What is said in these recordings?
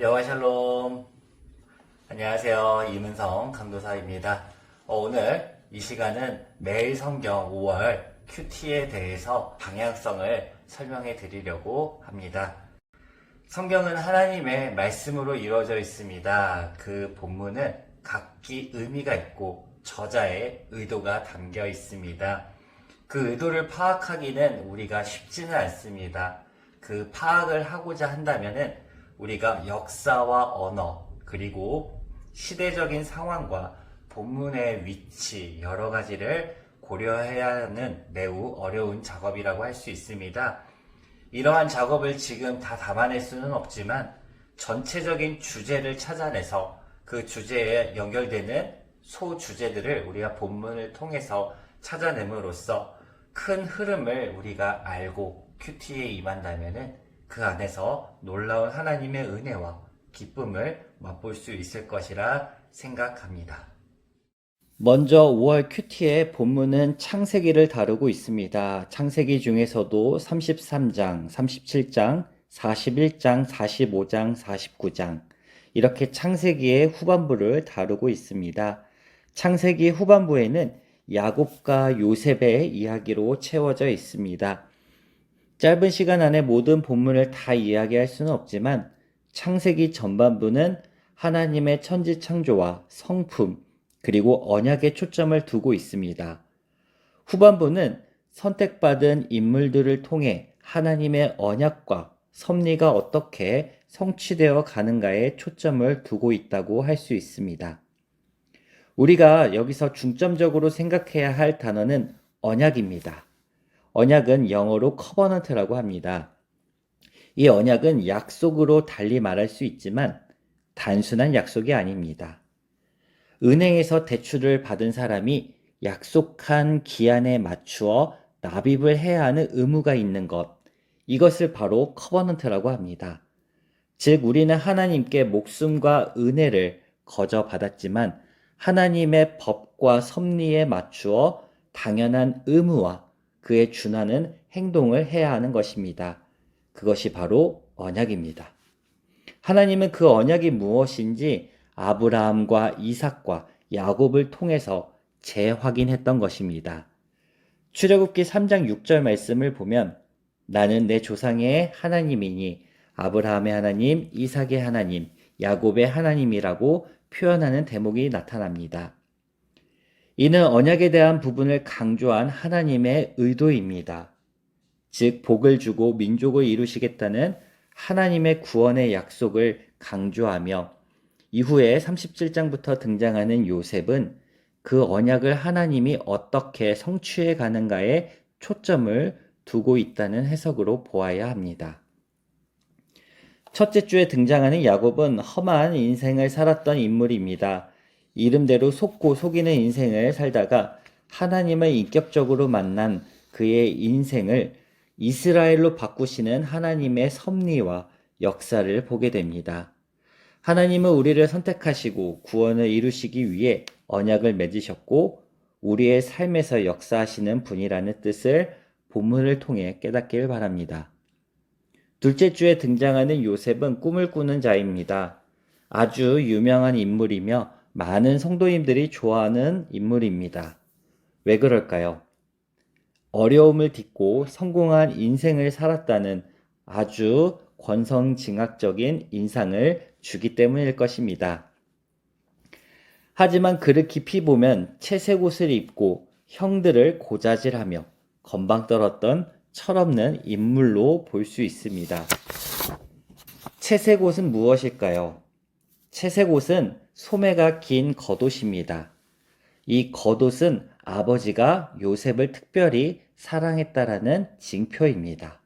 여와 샬롬. 안녕하세요. 이문성 강도사입니다. 오늘 이 시간은 매일 성경 5월 큐티에 대해서 방향성을 설명해 드리려고 합니다. 성경은 하나님의 말씀으로 이루어져 있습니다. 그 본문은 각기 의미가 있고 저자의 의도가 담겨 있습니다. 그 의도를 파악하기는 우리가 쉽지는 않습니다. 그 파악을 하고자 한다면은 우리가 역사와 언어, 그리고 시대적인 상황과 본문의 위치, 여러 가지를 고려해야 하는 매우 어려운 작업이라고 할 수 있습니다. 이러한 작업을 지금 다 담아낼 수는 없지만 전체적인 주제를 찾아내서 그 주제에 연결되는 소주제들을 우리가 본문을 통해서 찾아냄으로써 큰 흐름을 우리가 알고 큐티에 임한다면 그 안에서 놀라운 하나님의 은혜와 기쁨을 맛볼 수 있을 것이라 생각합니다. 먼저 5월 큐티의 본문은 창세기를 다루고 있습니다. 창세기 중에서도 33장, 37장, 41장, 45장, 49장 이렇게 창세기의 후반부를 다루고 있습니다. 창세기 후반부에는 야곱과 요셉의 이야기로 채워져 있습니다. 짧은 시간 안에 모든 본문을 다 이야기할 수는 없지만 창세기 전반부는 하나님의 천지 창조와 성품 그리고 언약에 초점을 두고 있습니다. 후반부는 선택받은 인물들을 통해 하나님의 언약과 섭리가 어떻게 성취되어 가는가에 초점을 두고 있다고 할 수 있습니다. 우리가 여기서 중점적으로 생각해야 할 단어는 언약입니다. 언약은 영어로 커버넌트라고 합니다. 이 언약은 약속으로 달리 말할 수 있지만 단순한 약속이 아닙니다. 은행에서 대출을 받은 사람이 약속한 기한에 맞추어 납입을 해야 하는 의무가 있는 것, 이것을 바로 커버넌트라고 합니다. 즉 우리는 하나님께 목숨과 은혜를 거저 받았지만 하나님의 법과 섭리에 맞추어 당연한 의무와 그에 준하는 행동을 해야 하는 것입니다. 그것이 바로 언약입니다. 하나님은 그 언약이 무엇인지 아브라함과 이삭과 야곱을 통해서 재확인했던 것입니다. 출애굽기 3장 6절 말씀을 보면 나는 내 조상의 하나님이니 아브라함의 하나님, 이삭의 하나님, 야곱의 하나님이라고 표현하는 대목이 나타납니다. 이는 언약에 대한 부분을 강조한 하나님의 의도입니다. 즉 복을 주고 민족을 이루시겠다는 하나님의 구원의 약속을 강조하며 이후에 37장부터 등장하는 요셉은 그 언약을 하나님이 어떻게 성취해 가는가에 초점을 두고 있다는 해석으로 보아야 합니다. 첫째 주에 등장하는 야곱은 험한 인생을 살았던 인물입니다. 이름대로 속고 속이는 인생을 살다가 하나님을 인격적으로 만난 그의 인생을 이스라엘로 바꾸시는 하나님의 섭리와 역사를 보게 됩니다. 하나님은 우리를 선택하시고 구원을 이루시기 위해 언약을 맺으셨고 우리의 삶에서 역사하시는 분이라는 뜻을 본문을 통해 깨닫기를 바랍니다. 둘째 주에 등장하는 요셉은 꿈을 꾸는 자입니다. 아주 유명한 인물이며 많은 성도님들이 좋아하는 인물입니다. 왜 그럴까요? 어려움을 딛고 성공한 인생을 살았다는 아주 권선징악적인 인상을 주기 때문일 것입니다. 하지만 그를 깊이 보면 채색 옷을 입고 형들을 고자질하며 건방 떨었던 철없는 인물로 볼 수 있습니다. 채색 옷은 무엇일까요? 채색 옷은 소매가 긴 겉옷입니다. 이 겉옷은 아버지가 요셉을 특별히 사랑했다라는 징표입니다.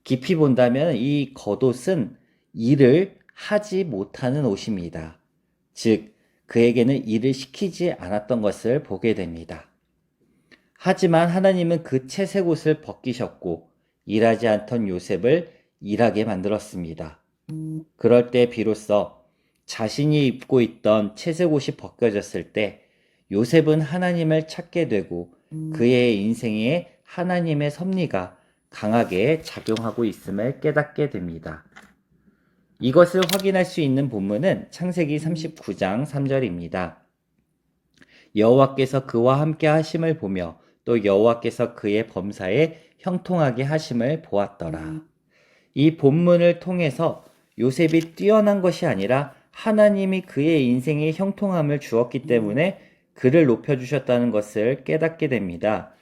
깊이 본다면 이 겉옷은 일을 하지 못하는 옷입니다. 즉, 그에게는 일을 시키지 않았던 것을 보게 됩니다. 하지만 하나님은 그 채색 옷을 벗기셨고 일하지 않던 요셉을 일하게 만들었습니다. 그럴 때 비로소 자신이 입고 있던 채색 옷이 벗겨졌을 때 요셉은 하나님을 찾게 되고 그의 인생에 하나님의 섭리가 강하게 작용하고 있음을 깨닫게 됩니다. 이것을 확인할 수 있는 본문은 창세기 39장 3절입니다. 여호와께서 그와 함께 하심을 보며 또 여호와께서 그의 범사에 형통하게 하심을 보았더라. 이 본문을 통해서 요셉이 뛰어난 것이 아니라 하나님이 그의 인생에 형통함을 주었기 때문에 그를 높여주셨다는 것을 깨닫게 됩니다.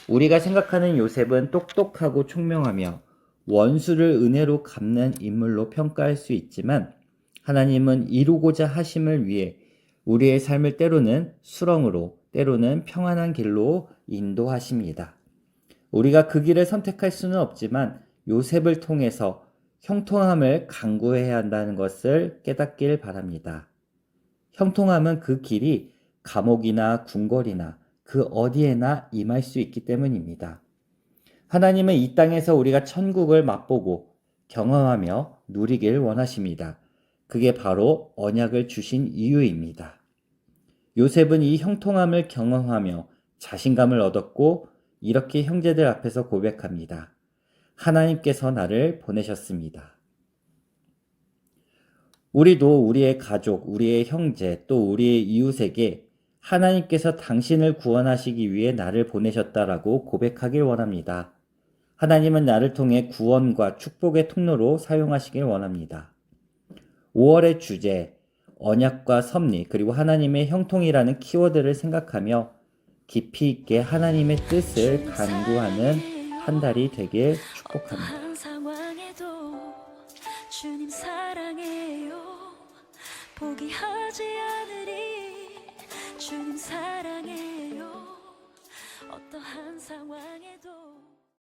우리가 생각하는 요셉은 똑똑하고 총명하며 원수를 은혜로 갚는 인물로 평가할 수 있지만 하나님은 이루고자 하심을 위해 우리의 삶을 때로는 수렁으로 때로는 평안한 길로 인도하십니다. 우리가 그 길을 선택할 수는 없지만 요셉을 통해서 형통함을 간구해야 한다는 것을 깨닫길 바랍니다. 형통함은 그 길이 감옥이나 궁궐이나 그 어디에나 임할 수 있기 때문입니다. 하나님은 이 땅에서 우리가 천국을 맛보고 경험하며 누리길 원하십니다. 그게 바로 언약을 주신 이유입니다. 요셉은 이 형통함을 경험하며 자신감을 얻었고 이렇게 형제들 앞에서 고백합니다. 하나님께서 나를 보내셨습니다. 우리도 우리의 가족, 우리의 형제, 또 우리의 이웃에게 하나님께서 당신을 구원하시기 위해 나를 보내셨다라고 고백하길 원합니다. 하나님은 나를 통해 구원과 축복의 통로로 사용하시길 원합니다. 5월의 주제, 언약과 섭리, 그리고 하나님의 형통이라는 키워드를 생각하며 깊이 있게 하나님의 뜻을 간구하는 한 달이 되길 축복합니다.